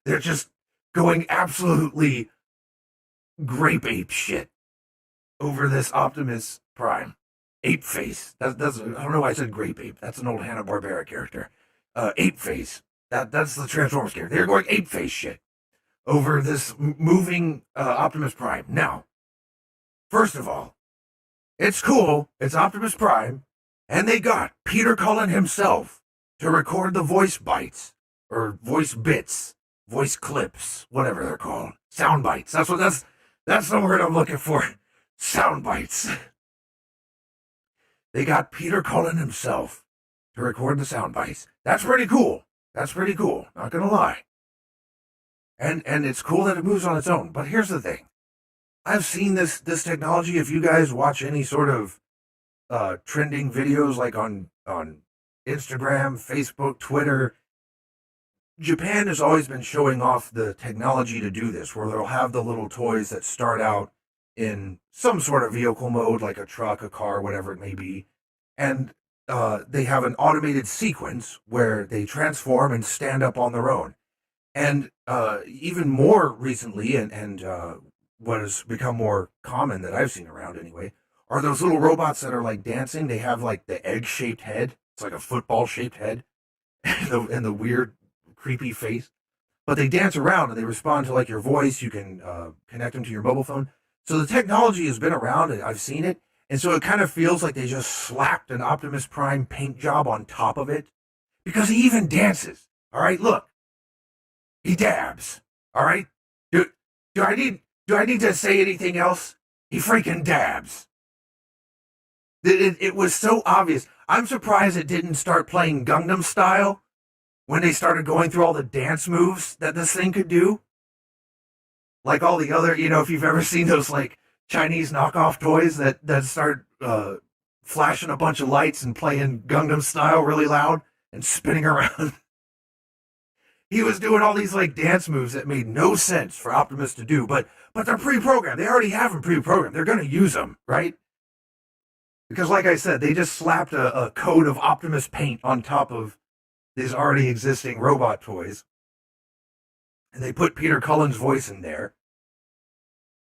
They're just going absolutely grape ape shit over this Optimus Prime. Ape face. That's I don't know why I said grape ape. That's an old Hanna-Barbera character. Ape face. That's the Transformers character. They're going ape face shit over this moving Optimus Prime. Now, first of all, it's cool. It's Optimus Prime, and they got Peter Cullen himself to record the voice bites or voice bits, voice clips, whatever they're called, sound bites. That's the word I'm looking for. Sound bites. They got Peter Cullen himself to record the sound bites. That's pretty cool. That's pretty cool. Not gonna lie. And it's cool that it moves on its own. But here's the thing. I've seen this technology. If you guys watch any sort of trending videos like on Instagram, Facebook, Twitter, Japan has always been showing off the technology to do this, where they'll have the little toys that start out in some sort of vehicle mode, like a truck, a car, whatever it may be. And they have an automated sequence where they transform and stand up on their own. And even more recently, and what has become more common that I've seen around anyway, are those little robots that are like dancing. They have like the egg-shaped head. It's like a football-shaped head and the weird, creepy face. But they dance around and they respond to like your voice. You can connect them to your mobile phone. So the technology has been around and I've seen it. And so it kind of feels like they just slapped an Optimus Prime paint job on top of it. Because he even dances. All right, look. He dabs. All right? Do I need to say anything else? He freaking dabs. It was so obvious. I'm surprised it didn't start playing Gangnam Style when they started going through all the dance moves that this thing could do. Like all the other, if you've ever seen those like Chinese knockoff toys that start flashing a bunch of lights and playing Gangnam Style really loud and spinning around. He was doing all these like dance moves that made no sense for Optimus to do, but they're pre-programmed. They already have them pre-programmed. They're going to use them, right? Because like I said, they just slapped a coat of Optimus paint on top of these already existing robot toys. And they put Peter Cullen's voice in there.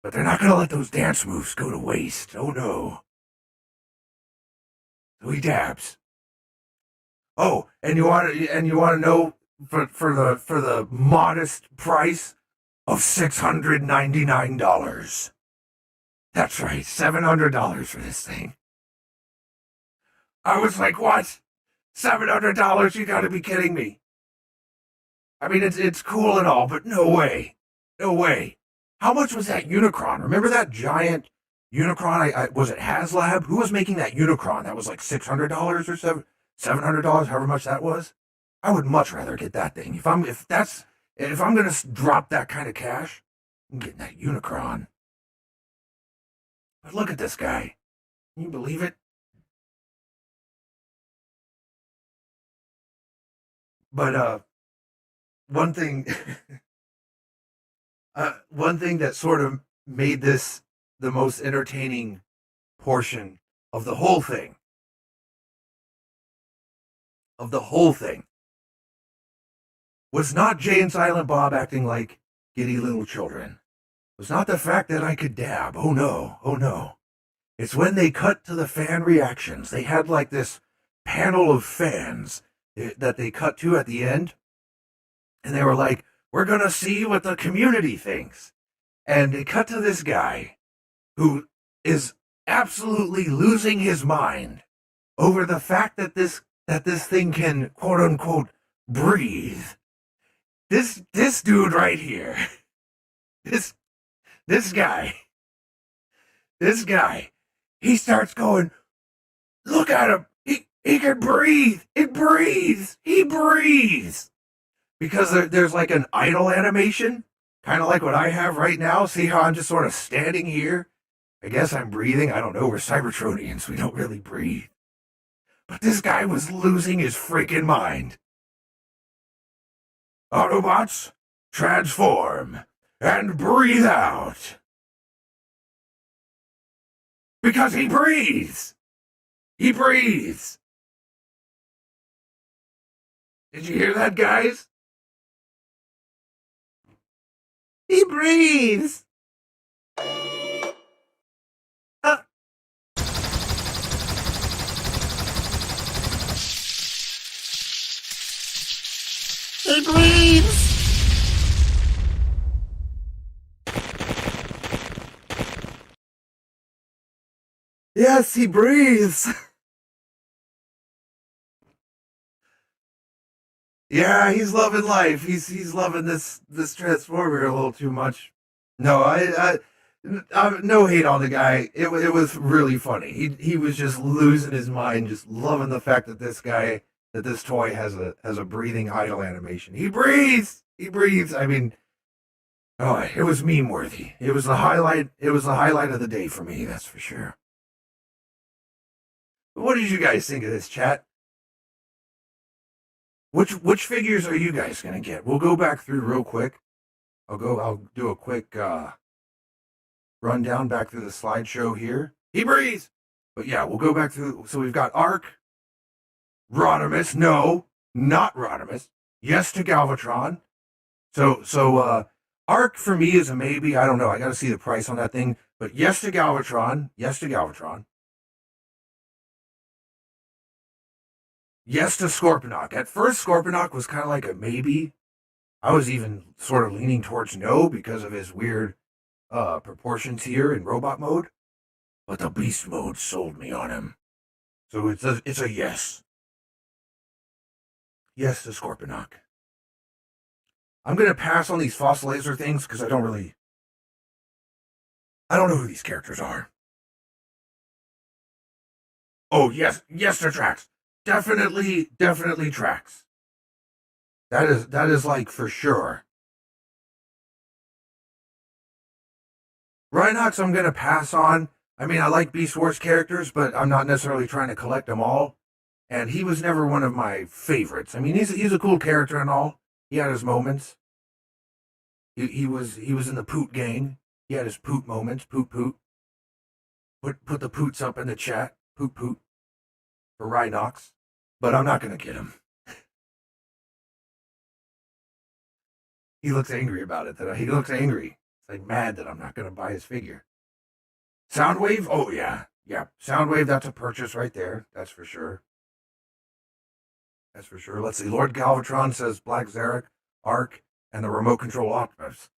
But they're not going to let those dance moves go to waste. Oh no. So he dabs. Oh, and you want to know for the modest price of $699. That's right, $700 for this thing. I was like, what? $700? You got to be kidding me. I mean, it's cool and all, but no way. No way. How much was that Unicron? Remember that giant Unicron? Was it HasLab? Who was making that Unicron? That was like $600 or $700, however much that was. I would much rather get that thing. If I'm gonna drop that kind of cash, I'm getting that Unicron. But look at this guy. Can you believe it? But one thing that sort of made this the most entertaining portion of the whole thing. Was not Jay and Silent Bob acting like giddy little children. It was not the fact that I could dab. Oh no. It's when they cut to the fan reactions. They had like this panel of fans that they cut to at the end. And they were like, we're going to see what the community thinks. And they cut to this guy who is absolutely losing his mind over the fact that this thing can, quote unquote, breathe. This dude right here, this guy, he starts going, look at him. He can breathe. It breathes. He breathes. Because there's like an idle animation, kind of like what I have right now. See how I'm just sort of standing here? I guess I'm breathing. I don't know. We're Cybertronians. We don't really breathe. But this guy was losing his freaking mind. Autobots, transform and breathe out. Because he breathes. He breathes. Did you hear that, guys? He breathes. He breathes. Yes, he breathes. Yeah, he's loving life. He's loving this Transformer a little too much. No, I no hate on the guy. It was really funny. He was just losing his mind, just loving the fact that this guy that this toy has a breathing idle animation. He breathes. He breathes. I mean, oh, it was meme worthy. It was the highlight. It was the highlight of the day for me. That's for sure. What did you guys think of this, chat? Which figures are you guys gonna get? We'll go back through real quick. I'll do a quick rundown back through the slideshow here. He breathes. But yeah, we'll go back through. So we've got Arc, Rodimus. No, not Rodimus. Yes to Galvatron. So Arc for me is a maybe. I don't know. I got to see the price on that thing. But yes to Galvatron. Yes to Galvatron. Yes to Scorponok. At first, Scorponok was kind of like a maybe. I was even sort of leaning towards no because of his weird proportions here in robot mode. But the beast mode sold me on him. So it's a yes. Yes to Scorponok. I'm going to pass on these fossil laser things because I don't know who these characters are. Oh, yes to Trax. Definitely Trax. That is like for sure. Rhinox I'm going to pass on. I mean, I like Beast Wars characters, but I'm not necessarily trying to collect them all. And he was never one of my favorites. I mean, he's a cool character and all. He had his moments. He was in the Poot gang. He had his Poot moments. Poot. Put the Poots up in the chat. Poot for Rhinox. But I'm not going to get him. He looks angry about it. He looks angry. It's like mad that I'm not going to buy his figure. Soundwave? Oh, yeah. Yeah. Soundwave, that's a purchase right there. That's for sure. That's for sure. Let's see. Lord Galvatron says Black Zarek, Arc, and the remote control Optimus.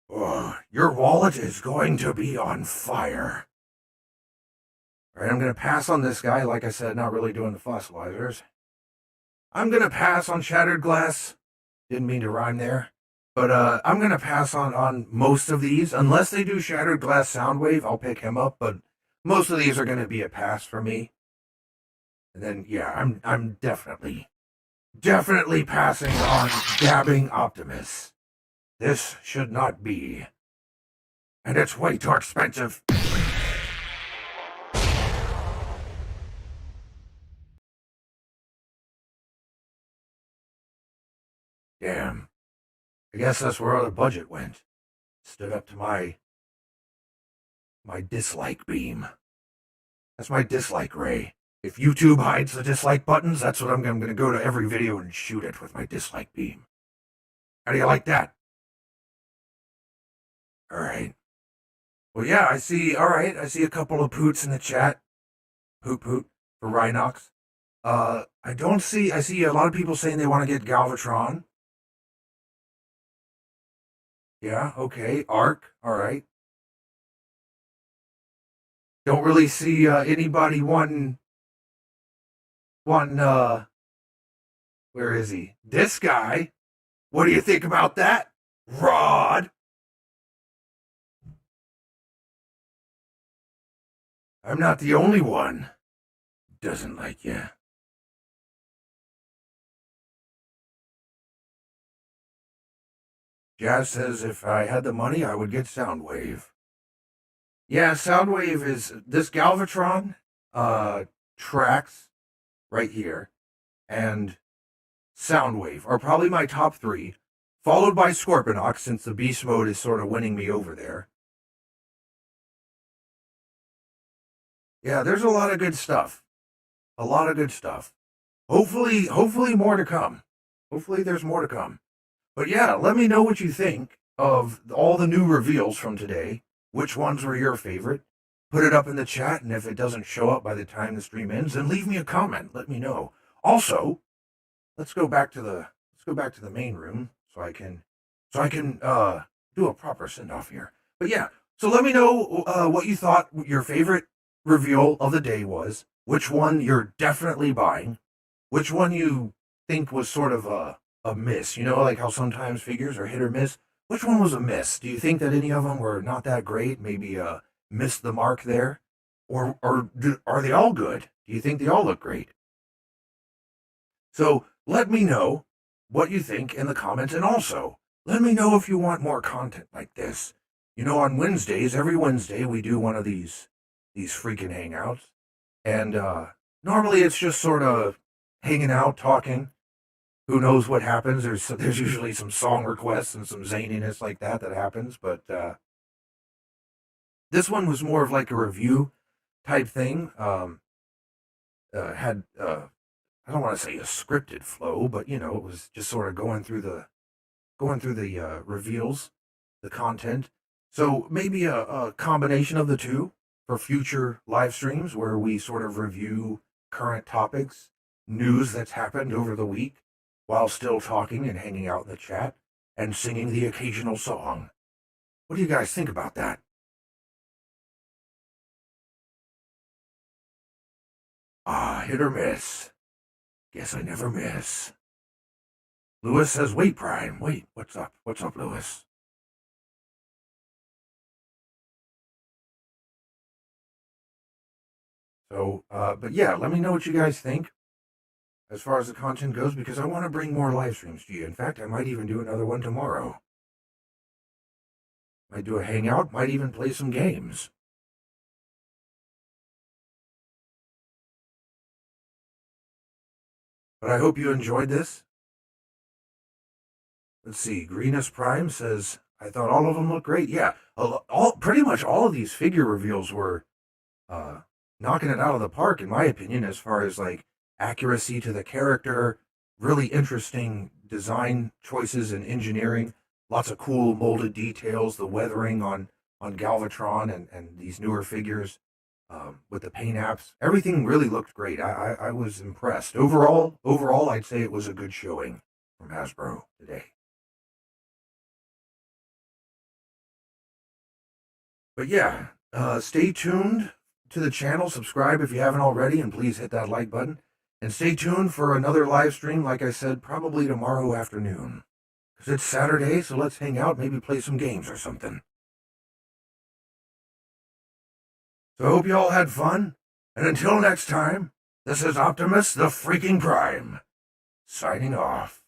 Oh, your wallet is going to be on fire. All right, I'm going to pass on this guy. Like I said, not really doing the fossilizers. I'm going to pass on Shattered Glass. Didn't mean to rhyme there. But I'm going to pass on most of these. Unless they do Shattered Glass Soundwave, I'll pick him up. But most of these are going to be a pass for me. And then, yeah, I'm definitely passing on Dabbing Optimus. This should not be. And it's way too expensive. Damn. I guess that's where all the budget went. Stood up to my dislike beam. That's my dislike ray. If YouTube hides the dislike buttons, that's what I'm going to go to every video and shoot it with my dislike beam. How do you like that? All right. Well, yeah, I see a couple of Poots in the chat. Poot for Rhinox. I see a lot of people saying they want to get Galvatron. Yeah, okay. Arc, all right. Don't really see anybody wanting, where is he? This guy. What do you think about that? Rod. I'm not the only one who doesn't like you. Jazz says if I had the money, I would get Soundwave. Yeah, Soundwave is this Galvatron, Trax right here, and Soundwave are probably my top three, followed by Scorponok, since the beast mode is sort of winning me over there. Yeah, there's a lot of good stuff. A lot of good stuff. Hopefully more to come. Hopefully there's more to come. But yeah, let me know what you think of all the new reveals from today. Which ones were your favorite? Put it up in the chat, and if it doesn't show up by the time the stream ends, then leave me a comment. Let me know. Also, let's go back to the main room so I can do a proper send off here. But yeah, so let me know what you thought your favorite reveal of the day was. Which one you're definitely buying. Which one you think was sort of a miss. You know, like how sometimes figures are hit or miss. Which one was a miss? Do you think that any of them were not that great? Maybe missed the mark there? Or are they all good? Do you think they all look great? So let me know what you think in the comments, and also let me know if you want more content like this. You know, on Wednesdays, every Wednesday, we do one of these freaking hangouts. And normally it's just sort of hanging out, talking. Who knows what happens? There's usually some song requests and some zaniness like that happens. But this one was more of like a review type thing. Had I don't want to say a scripted flow, but you know, it was just sort of going through the reveals, the content. So maybe a combination of the two for future live streams where we sort of review current topics, news that's happened over the week, while still talking and hanging out in the chat and singing the occasional song. What do you guys think about that? Hit or miss. Guess I never miss. Lewis says, wait, Prime. Wait, what's up? What's up, Lewis? So, but yeah, let me know what you guys think as far as the content goes, because I want to bring more live streams to you. In fact, I might even do another one tomorrow. Might do a hangout, might even play some games. But I hope you enjoyed this. Let's see, Greenus Prime says, I thought all of them looked great. Yeah, pretty much all of these figure reveals were knocking it out of the park, in my opinion, as far as like accuracy to the character, really interesting design choices and engineering, lots of cool molded details, the weathering on Galvatron and these newer figures. With the paint apps, everything really looked great. I was impressed. Overall, I'd say it was a good showing from Hasbro today. But yeah, stay tuned to the channel. Subscribe if you haven't already, and please hit that like button. And stay tuned for another live stream, like I said, probably tomorrow afternoon. Because it's Saturday, so let's hang out, maybe play some games or something. So I hope you all had fun, and until next time, this is Optimus the Freakin Prime, signing off.